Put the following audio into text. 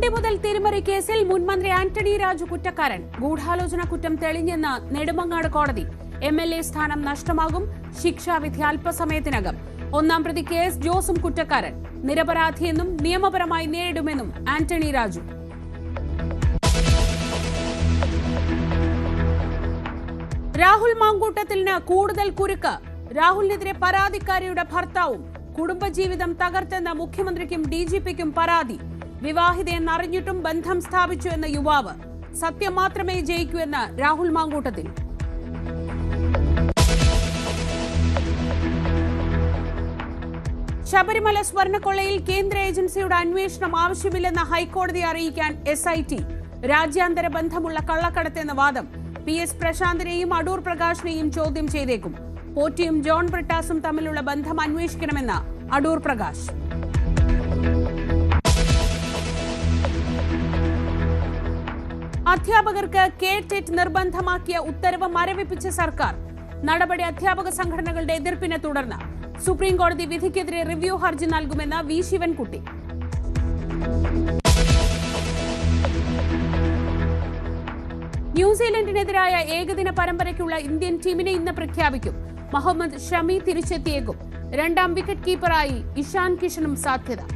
തോണ്ടി മുതൽ തിരിമറി കേസിൽ മുൻമന്ത്രി ആന്റണി രാജു കുറ്റക്കാരൻ. ഗൂഢാലോചന കുറ്റം തെളിഞ്ഞെന്ന് നെടുമങ്ങാട് കോടതി. MLA സ്ഥാനം നഷ്ടമാകും. ശിക്ഷാവിധി അല്പസമയത്തിനകം. ഒന്നാം പ്രതി KS ജോസും കുറ്റക്കാരൻ. നിരപരാധിയെന്നും നിയമപരമായി നേരിടുമെന്നും ആന്റണി രാജു. രാഹുൽ മാങ്കൂട്ടത്തിന് കൂടുതൽ കുരുക്ക്. രാഹുലിനെതിരെ പരാതിക്കാരിയുടെ ഭർത്താവും. കുടുംബജീവിതം തകർത്തെന്ന മുഖ്യമന്ത്രിക്കും DGPക്കും പരാതി. വിവാഹിതയെന്നറിഞ്ഞിട്ടും ബന്ധം സ്ഥാപിച്ചു എന്ന യുവാവ്. സത്യം മാത്രമേ ജയിക്കൂ എന്ന് രാഹുൽ മാങ്കൂട്ടത്തിൽ. ശബരിമല സ്വർണ്ണക്കൊള്ളയിൽ കേന്ദ്ര ഏജൻസിയുടെ അന്വേഷണം ആവശ്യമില്ലെന്ന് ഹൈക്കോടതി അറിയിക്കാൻ SIT. രാജ്യാന്തര ബന്ധമുള്ള കള്ളക്കടത്തെന്ന വാദം. PS പ്രശാന്തിനെയും അടൂർ പ്രകാശിനെയും ചോദ്യം ചെയ്തേക്കും. പോറ്റിയും ജോൺ ബ്രിട്ടാസും തമ്മിലുള്ള ബന്ധം അന്വേഷിക്കണമെന്ന് അടൂർ പ്രകാശ്. അധ്യാപകർക്ക് KTET നിർബന്ധമാക്കിയ ഉത്തരവ് മരവിപ്പിച്ച സർക്കാർ. നടപടി അധ്യാപക സംഘടനകളുടെ എതിർപ്പിനെ തുടർന്ന്. സുപ്രീം കോടതി വിധിക്കെതിരെ റിവ്യൂ ഹർജി നൽകുമെന്ന് V ശിവൻകുട്ടി. ന്യൂസിലൻഡിനെതിരായ ഏകദിന പരമ്പരയ്ക്കുള്ള ഇന്ത്യൻ ടീമിനെ ഇന്ന് പ്രഖ്യാപിക്കും. മുഹമ്മദ് ഷമി തിരിച്ചെത്തിയേക്കും. രണ്ടാം വിക്കറ്റ് കീപ്പറായി ഇഷാൻ കിഷനും സാധ്യത.